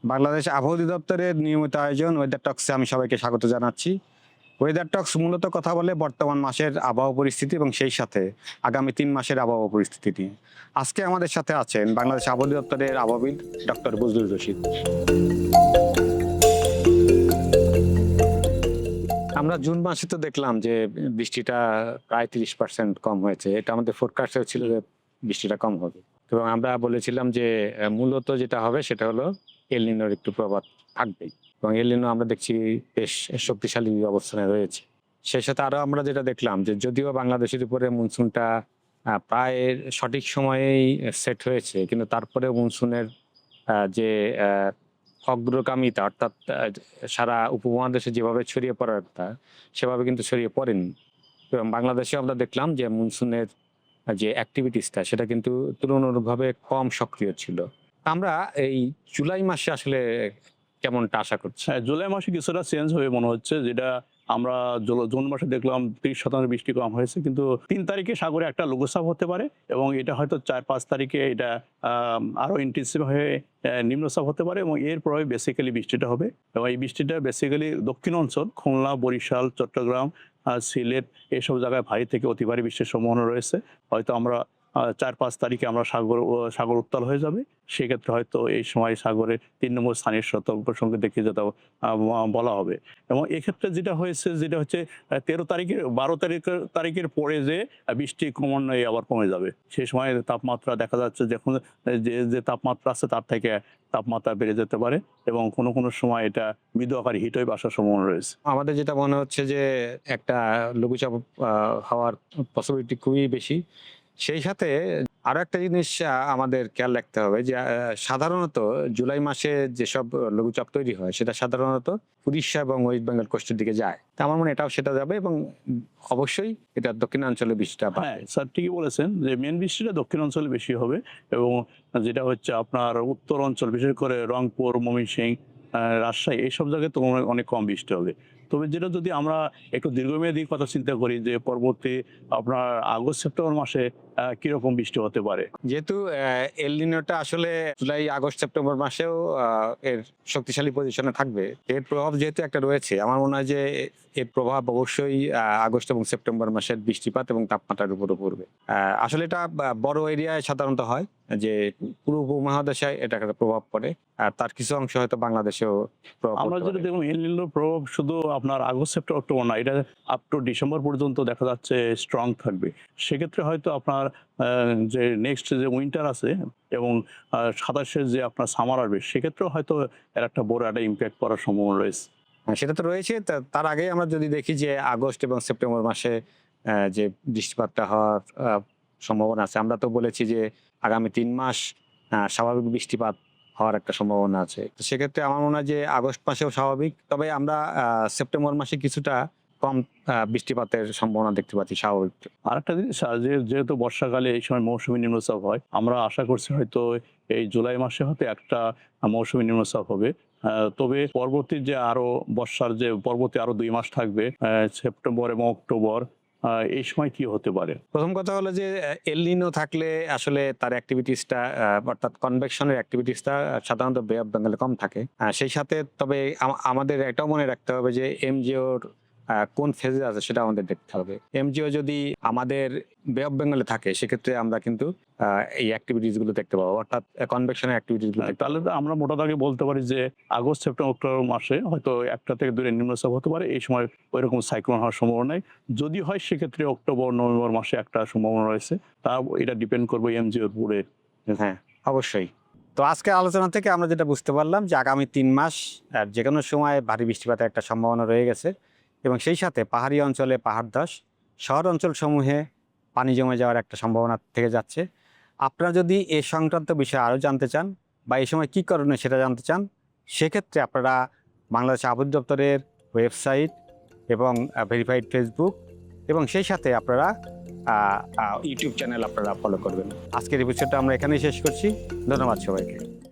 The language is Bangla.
বাংলাদেশ আবহাওয়া অধিদপ্তরের নিয়মিত আয়োজন ওয়েদার টক্সে আমি সবাইকে স্বাগত জানাচ্ছি। ওয়েদার টক্স মূলত কথা বলে বর্তমান মাসের আবহাওয়া পরিস্থিতি এবং সেই সাথে আগামী ৩ মাসের আবহাওয়া পরিস্থিতি নিয়ে। আজকে আমাদের সাথে আছেন বাংলাদেশ আবহাওয়া অধিদপ্তরের আবহাওয়াবিদ ডক্টর বজলুর রশিদ। আমরা জুন মাসে তো দেখলাম যে বৃষ্টিটা প্রায় ৩০% কম হয়েছে। এটা আমাদের ফোরকাস্টে ছিল যে বৃষ্টিটা কম হবে এবং আমরা বলেছিলাম যে মূলত যেটা হবে সেটা হলো এল নিনোর একটু প্রভাব থাকবেই এবং এল নিনো আমরা দেখছি বেশ শক্তিশালী অবস্থানে রয়েছে। সেই সাথে আরো আমরা যেটা দেখলাম যে যদিও বাংলাদেশের উপরে মনসুনটা প্রায় সঠিক সময়েই সেট হয়েছে, কিন্তু তারপরেও মনসুনের যে অগ্রগামিতা অর্থাৎ সারা উপমহাদেশে যেভাবে ছড়িয়ে পড়ার কথা সেভাবে কিন্তু ছড়িয়ে পড়েনি এবং বাংলাদেশে আমরা দেখলাম যে মনসুনের যে অ্যাক্টিভিটিসটা সেটা কিন্তু তুলনামূলকভাবে কম সক্রিয় ছিল। আমরা এই জুলাই মাসে আসলে কেমনটা আশা করছি? হ্যাঁ, জুলাই মাসে কিছুটা চেঞ্জ হবে মনে হচ্ছে, যেটা আমরা জুন মাসে দেখলাম ৩০% বৃষ্টি কম হয়েছে, কিন্তু ৩ তারিখে সাগরে একটা লঘুচাপ হতে পারে এবং এটা হয়তো ৪-৫ তারিখে এটা আরো ইন্টেন্সিভ হয়ে নিম্নচাপ হতে পারে এবং এর প্রভাবে বেসিক্যালি বৃষ্টিটা হবে এবং এই বৃষ্টিটা বেসিক্যালি দক্ষিণ অঞ্চল খুলনা, বরিশাল, চট্টগ্রাম, সিলেট এইসব জায়গায় ভারী থেকে অতি ভারী বৃষ্টির সম্ভাবনা রয়েছে। হয়তো আমরা ৪-৫ তারিখে আমরা সাগর উত্তাল হয়ে যাবে। সেক্ষেত্রে হয়তো এই সময় সাগরের ৩ নম্বর স্থানীয় সতর্ক সংকেত দেখিয়ে যেটা বলা হবে এবং এক্ষেত্রে যেটা হচ্ছে ১৩ তারিখের ১২ তারিখের পরে যে বৃষ্টি ক্রমান্বয়ে আবার কমে যাবে। সেই সময় তাপমাত্রা দেখা যাচ্ছে যখন যে তাপমাত্রা আছে তার থেকে তাপমাত্রা বেড়ে যেতে পারে এবং কোনো সময় এটা মৃদু আকারে হিট ওয়েভ আসার সম্ভাবনা রয়েছে। আমাদের যেটা মনে হচ্ছে যে একটা লঘুচাপ হওয়ার পসিবিলিটি খুবই বেশি। সেই সাথে আরো একটা জিনিস আমাদের খেয়াল রাখতে হবে যে সাধারণত জুলাই মাসে যেসব লঘুচাপ তৈরি হয় সেটা সাধারণত উড়িষ্যা এবং ওয়েস্ট বেঙ্গল কোস্টের দিকে যায়। তা আমার মনে হয় এটাও সেটা যাবে এবং অবশ্যই এটা দক্ষিণাঞ্চলে বৃষ্টিটা হ্যাঁ স্যার, ঠিকই বলেছেন যে মেন বৃষ্টিটা দক্ষিণ অঞ্চলে বেশি হবে এবং যেটা হচ্ছে আপনার উত্তর অঞ্চল বিশেষ করে রংপুর, ময়মনসিংহ, রাজশাহী এইসব জায়গায় তুলনায় অনেক কম বৃষ্টি হবে। তবে যেটা যদি আমরা একটু দীর্ঘমেয়াদী কথা চিন্তা করি যে পরবর্তী আপনার আগস্ট সেপ্টেম্বর মাসে কিরকম বৃষ্টি হতে পারে। যেহেতু এল নিনোটা আসলে জুলাই আগস্ট সেপ্টেম্বর মাসেও এর শক্তিশালী পজিশনে থাকবে, এর প্রভাব যেহেতু একটা রয়েছে, আমার মনে হয় যে এর প্রভাব অবশ্যই আগস্ট এবং সেপ্টেম্বর মাসের বৃষ্টিপাত এবং তাপমাত্রার উপরও পড়বে। আসলে এটা বড় এরিয়ায় সাধারণত হয় যে পুরো উপমহাদেশে এটা একটা প্রভাব পড়ে, আর তার কিছু অংশ হয়তো বাংলাদেশেও প্রভাব আমরা পড়তে যেটা পারে। দেখুন এল নিনোর প্রভাব শুধু আপনার আগস্ট সেপ্টেম্বর অক্টোবর না, এটা আপ টু ডিসেম্বর পর্যন্ত দেখা যাচ্ছে স্ট্রং থাকবে। সেক্ষেত্রে হয়তো আপনার যে নেক্সট যে উইন্টার আছে এবং ২৭-এর যে আপনার সামার আসবে সেক্ষেত্রেও হয়তো এর একটা বড় একটা ইম্প্যাক্ট পড়ার সম্ভাবনা রয়েছে। সেটা তো রয়েছে। তার আগে আমরা যদি দেখি যে আগস্ট এবং সেপ্টেম্বর মাসে যে বৃষ্টিপাতটা হওয়ার সম্ভাবনা আছে, আমরা তো বলেছি যে আগামী ৩ মাস স্বাভাবিক বৃষ্টিপাত হওয়ার একটা সম্ভাবনা আছে। তো সেক্ষেত্রে আমার মনে হয় যে আগস্ট মাসেও স্বাভাবিক, তবে আমরা সেপ্টেম্বর মাসে কিছুটা কম বৃষ্টিপাতের সম্ভাবনা দেখতে পাচ্ছি স্বাভাবিক। আরেকটা জিনিস যেহেতু বর্ষাকালে এই সময় মৌসুমী নিম্নচাপ হয়, আমরা আশা করছি হয়তো এই জুলাই মাসে হয়তো একটা মৌসুমী নিম্নচাপ হবে। তবে পরবর্তী যে আরো বর্ষার যে পরবর্তী আরো ২ মাস থাকবে, সেপ্টেম্বর এবং অক্টোবর, এই সময় কি হতে পারে? প্রথম কথা হলো যে এল নিনো থাকলে আসলে তার অ্যাক্টিভিটিসটা অর্থাৎ কনভেকশনের অ্যাক্টিভিটিসটা সাধারণত বে অফ বেঙ্গলে কম থাকে। সেই সাথে তবে আমাদের এটাও মনে রাখতে হবে যে এমজিওর কোন ফেজে আছে সেটা আমাদের দেখতে হবে। এমজিও যদি আমাদের বে অফ বেঙ্গলে থাকে সেক্ষেত্রে আমরা কিন্তু এই অ্যাক্টিভিটিস গুলো দেখতে পাবো, অর্থাৎ কনভেকশনের অ্যাক্টিভিটিস গুলো দেখতে তাহলে তো আমরা মোটা দাগে বলতে পারি যে আগস্ট সেপ্টেম্বর অক্টোবর মাসে হয়তো ১টা থেকে ২টা নিম্নচাপ হতে পারে। এই সময় ওইরকম সাইক্লোন হওয়ার সম্ভাবনা নেই। যদি হয় সেক্ষেত্রে অক্টোবর নভেম্বর মাসে একটা সম্ভাবনা রয়েছে। তা এটা ডিপেন্ড করবে এমজিওর উপরে। হ্যাঁ, অবশ্যই। তো আজকের আলোচনা থেকে আমরা যেটা বুঝতে পারলাম যে আগামী ৩ মাস যে কোনো সময় ভারী বৃষ্টিপাতের একটা সম্ভাবনা রয়ে গেছে এবং সেই সাথে পাহাড়ি অঞ্চলে পাহাড় ধস, শহর অঞ্চলসমূহে পানি জমে যাওয়ার একটা সম্ভাবনা থেকে যাচ্ছে। আপনারা যদি এ সংক্রান্ত বিষয়ে আরও জানতে চান বা এই সময় কী করণীয় সেটা জানতে চান, সেক্ষেত্রে আপনারা বাংলাদেশ আবহাওয়া দপ্তরের ওয়েবসাইট এবং ভেরিফাইড ফেসবুক এবং সেই সাথে আপনারা ইউটিউব চ্যানেল আপনারা ফলো করবেন। আজকের এপিসোডটা আমরা এখানেই শেষ করছি। ধন্যবাদ সবাইকে।